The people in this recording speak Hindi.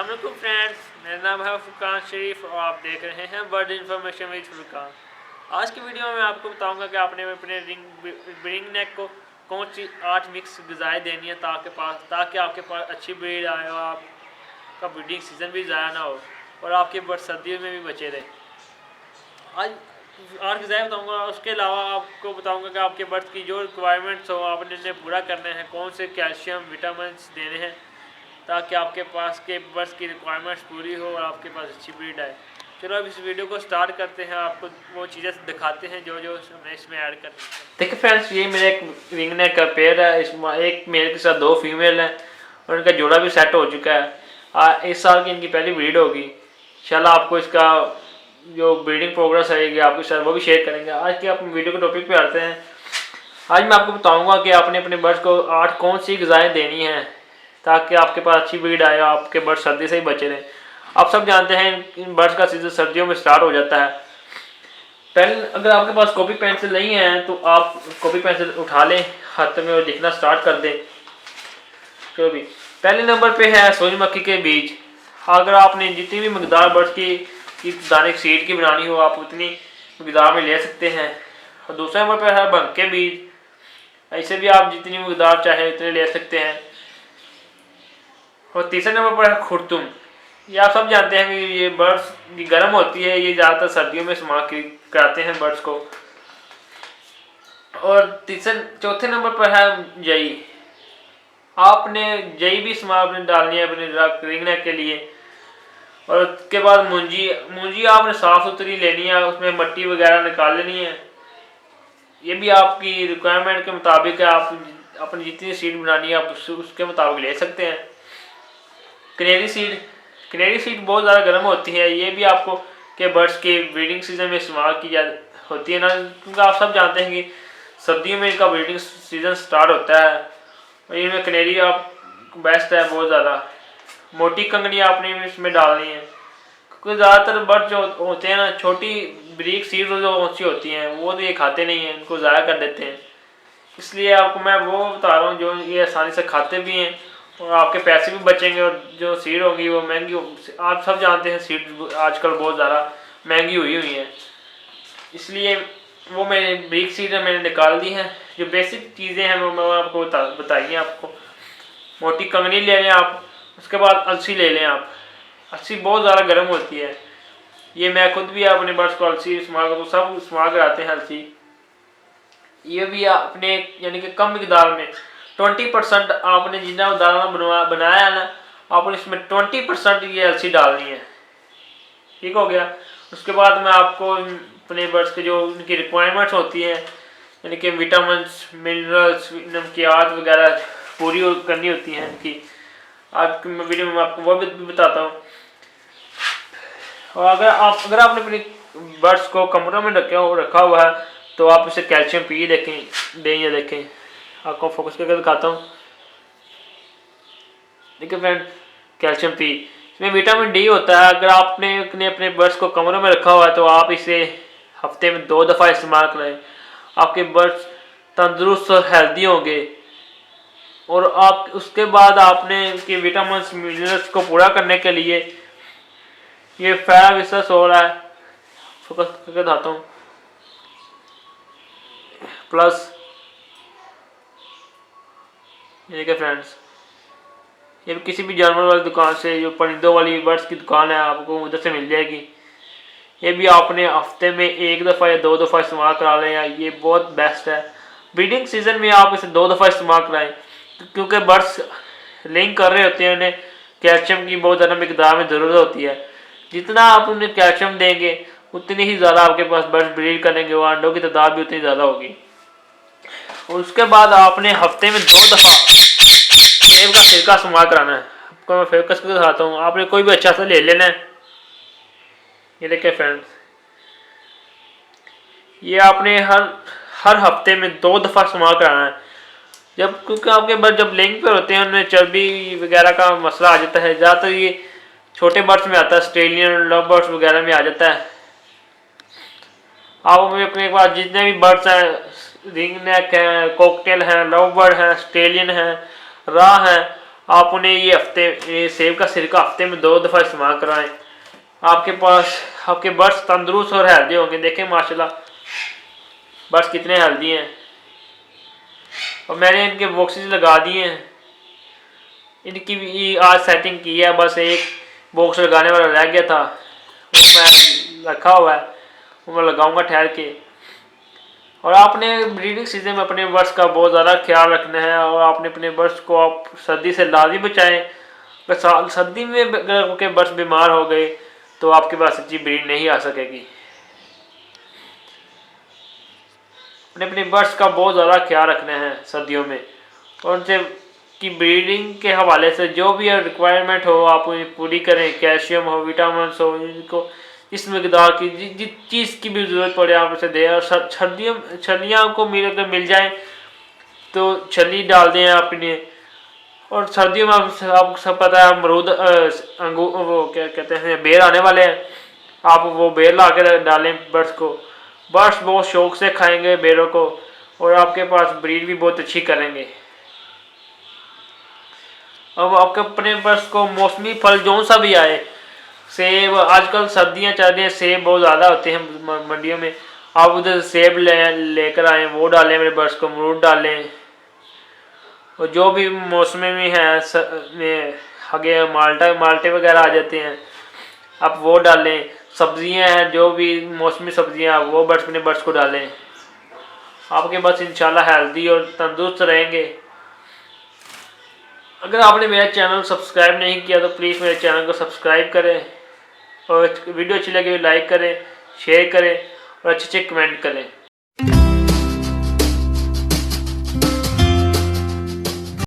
अस्सलामुअलैकुम फ्रेंड्स, मेरा नाम है फुरकान शरीफ और आप देख रहे हैं बर्ड इन्फॉर्मेशन विद फुरकान। आज की वीडियो में मैं आपको बताऊंगा कि आपने अपने रिंग नेक को कौन सी 8 मिक्स ग़िज़ाएँ देनी है ताकि आपके पास अच्छी ब्रीड आए और आपका ब्रीडिंग सीज़न भी ज़ाया ना हो और आपके बर्ड सर्दियों में भी बचे रहे। आज 8 ग़िज़ाएँ बताऊँगा, उसके अलावा आपको बताऊँगा कि आपके बर्ड की जो रिक्वायरमेंट्स हो आपने इन्हें पूरा करने हैं, कौन से कैल्शियम विटामिन देने हैं ताकि आपके पास के बर्ड्स की रिक्वायरमेंट्स पूरी हो और आपके पास अच्छी ब्रीड आए। चलो अब इस वीडियो को स्टार्ट करते हैं, आपको वो चीज़ें दिखाते हैं जो जो हमने इसमें ऐड करनी है। देखिए फ्रेंड्स, ये मेरे एक रिंग नेक का पेयर है, इसमें एक मेल के साथ 2 फीमेल हैं और इनका जोड़ा भी सेट हो चुका है। इस साल की इनकी पहली ब्रीड होगी। इंशाल्लाह आपको इसका जो ब्रीडिंग प्रोग्रेस रहेगी आपके साथ वो भी शेयर करेंगे। आज के आप वीडियो के टॉपिक पे आते हैं। आज मैं आपको बताऊंगा कि आपने अपने बर्ड्स को 8 कौन सी ग़िज़ाएँ देनी हैं ताकि आपके पास अच्छी ब्रीड आए, आपके बर्ड सर्दी से ही बचे रहें। आप सब जानते हैं इन बर्ड्स का सीजन सर्दियों में स्टार्ट हो जाता है। पहले अगर आपके पास कॉपी पेंसिल नहीं है तो आप कॉपी पेंसिल उठा लें हाथ में और लिखना स्टार्ट कर दें। तो भी पहले नंबर पे है सूरजमुखी के बीज। अगर आपने जितनी भी मकदार बर्ड्स की दाने सीड की बनानी हो आप उतनी मकदार में ले सकते हैं। और दूसरे नंबर पर है भंग के बीज। ऐसे भी आप जितनी मकदार चाहे उतने ले सकते हैं। और तीसरे नंबर पर है खुरतुम। ये आप सब जानते हैं कि ये बर्ड्स गर्म होती है, ये ज़्यादातर सर्दियों में इस्तेमाल कराते हैं बर्ड्स को। और चौथे नंबर पर है जई। आपने जई भी इस्तेमाल डालनी है अपने रिंग नेक के लिए। और उसके बाद मूंजी आपने साफ़ सुथरी लेनी है, उसमें मट्टी वगैरह निकाल लेनी है। ये भी आपकी रिक्वायरमेंट के मुताबिक है, आप अपनी जितनी सीड बनानी है आप उसके मुताबिक ले सकते हैं। कनेरी सीड बहुत ज़्यादा गर्म होती है, ये भी आपको के बर्ड्स के ब्रीडिंग सीजन में इस्तेमाल की होती है ना, क्योंकि आप सब जानते हैं कि सर्दियों में इनका ब्रीडिंग सीजन स्टार्ट होता है। और इनमें कनेरी आप बेस्ट है बहुत ज़्यादा। मोटी कंगनी आपने इसमें डालनी है क्योंकि ज़्यादातर बर्ड जो होते हैं ना, छोटी ब्रीक सीड जो ऊँची होती हैं वो तो ये खाते नहीं हैं, इनको ज़ाया कर देते हैं। इसलिए आपको मैं वो बता रहा हूँ जो ये आसानी से खाते भी हैं और आपके पैसे भी बचेंगे। और जो सीड होगी वो महंगी आप सब जानते हैं, सीड आजकल बहुत ज़्यादा महंगी हुई है। इसलिए वो मैंने ब्रीक सीड मैंने निकाल दी हैं। जो बेसिक चीज़ें हैं वो मैं आपको बताइए। आपको मोटी कंगनी ले लें आप, उसके बाद अलसी ले लें आप। अलसी बहुत ज़्यादा गर्म होती है, ये मैं खुद भी अपने बर्ड्स को अलसी इस्तेमाल करता हूँ, सब इस्तेमाल कराते हैं अलसी। ये भी अपने यानी कि कम मिकदार में 20% आपने जितना दाना बनाया है ना, आपने इसमें 20% ये अलसी डालनी है। ठीक हो गया। उसके बाद में आपको अपने बर्ड्स के जो उनकी रिक्वायरमेंट्स होती हैं यानी कि विटामिन्स मिनरल्स नमकियात वगैरह पूरी करनी होती हैं इनकी। आज की वीडियो में मैं आपको वो भी बताता हूँ। और अगर आपने अपने बर्ड्स को कमरों में रखा हुआ है तो आप इसे कैल्शियम पी देखें। आपको फोकस करके दिखाता हूँ। देखिए फ्रेंड, कैल्शियम पी, इसमें विटामिन डी होता है। अगर आपने अपने बर्ड्स को कमरों में रखा हुआ है तो आप इसे हफ्ते में 2 दफ़ा इस्तेमाल करें। आपके बर्ड्स तंदुरुस्त और हेल्दी होंगे। और आप उसके बाद आपने इनके विटामिन मिनरल्स को पूरा करने के लिए ये फेराविसस हो रहा है, फोकस करके दिखाता हूँ, प्लस ये देखिए फ्रेंड्स, ये किसी भी जानवर वाली दुकान से, जो परिंदों वाली बर्ड्स की दुकान है, आपको उधर से मिल जाएगी। ये भी आपने हफ्ते में 1 दफ़ा या 2 दफ़ा इस्तेमाल करा लें, ये बहुत बेस्ट है। ब्रीडिंग सीजन में आप इसे 2 दफ़ा इस्तेमाल कराएं क्योंकि बर्ड्स लिंक कर रहे होते हैं, उन्हें कैल्शियम की बहुत ज़्यादा मिकदार में ज़रूरत होती है। जितना आप उन्हें कैल्शियम देंगे उतनी ही ज़्यादा आपके पास बर्ड्स ब्रीड करेंगे और अंडों की तादाद भी उतनी ज़्यादा होगी। और उसके बाद आपने हफ्ते में 2 दफ़ा सेब का सिरका इस्तेमाल कराना है। आपको मैं फोकस करके दिखाता हूँ। आपने कोई भी अच्छा सा ले लेना है। ये देखिए फ्रेंड्स, ये आपने हर हफ्ते में 2 दफ़ा इस्तेमाल कराना है। क्योंकि आपके बर्ड जब लिंक पर होते हैं उनमें चर्बी वगैरह का मसला आ जाता है। ज़्यादातर ये छोटे बर्ड्स में आता है, ऑस्ट्रेलियन लव बर्ड्स वगैरह में आ जाता है। आप अपने पास जितने भी बर्ड्स हैं, रिंग नेक हैं, कॉकटेल हैं, लव बर्ड हैं, ऑस्ट्रेलियन हैं, रा हैं, आप उन्हें ये सेब का सिरका हफ्ते में 2 दफ़ा इस्तेमाल कराएं। आपके बर्ड्स तंदुरुस्त और हेल्दी होंगे। देखें माशाल्लाह बर्ड्स कितने हेल्दी हैं। और मैंने इनके बॉक्सेस लगा दिए हैं, इनकी भी आज सेटिंग की है। बस एक बॉक्स लगाने वाला रह गया था, वो मैं रखा हुआ है, वो मैं लगाऊंगा ठहर के। और आपने ब्रीडिंग सीजन में अपने बर्ड्स का बहुत ज़्यादा ख्याल रखना है और आपने अपने बर्ड्स को आप सर्दी से लाजमी बचाएं। अगर सर्दी में अगर उनके बर्ड्स बीमार हो गए तो आपके पास अच्छी ब्रीड नहीं आ सकेगी। अपने बर्ड्स का बहुत ज़्यादा ख्याल रखना है सर्दियों में, और उनसे की ब्रीडिंग के हवाले से जो भी रिक्वायरमेंट हो आप उन्हें पूरी करें। कैल्शियम हो, विटामिन हो, इनको इस मकदार की जिस चीज़ की भी ज़रूरत पड़े आप उसे दें। और छलियाँ को मिल जाए तो छली डाल दें आप इन्हें। और सर्दियों में आपको सब पता है अमरूद अंगूर वो क्या कहते हैं बेर आने वाले हैं, आप वो बेर ला कर डालें बर्ड्स को। बर्ड्स बहुत शौक से खाएंगे बेरों को और आपके पास ब्रीड भी बहुत अच्छी करेंगे। अब आपके अपने बर्ड्स को मौसमी फल जो सा भी आए, सेब, आजकल सर्दियां चल रही हैं, सेब बहुत ज़्यादा होते हैं मंडियों में, आप उधर सेब लेकर आएँ, वो डालें मेरे बर्ड्स को, अमरूद डालें। और जो भी मौसम में है आगे माल्टे वगैरह आ जाते हैं, आप वो डालें। सब्जियां हैं जो भी मौसमी सब्जियां वो अपने बर्ड्स को डालें। आपके बर्ड्स इंशाल्लाह हेल्दी और तंदुरुस्त रहेंगे। अगर आपने मेरा चैनल सब्सक्राइब नहीं किया तो प्लीज़ मेरे चैनल को सब्सक्राइब करें, और वीडियो अच्छी लगे लाइक करें, शेयर करें और अच्छे कमेंट करें।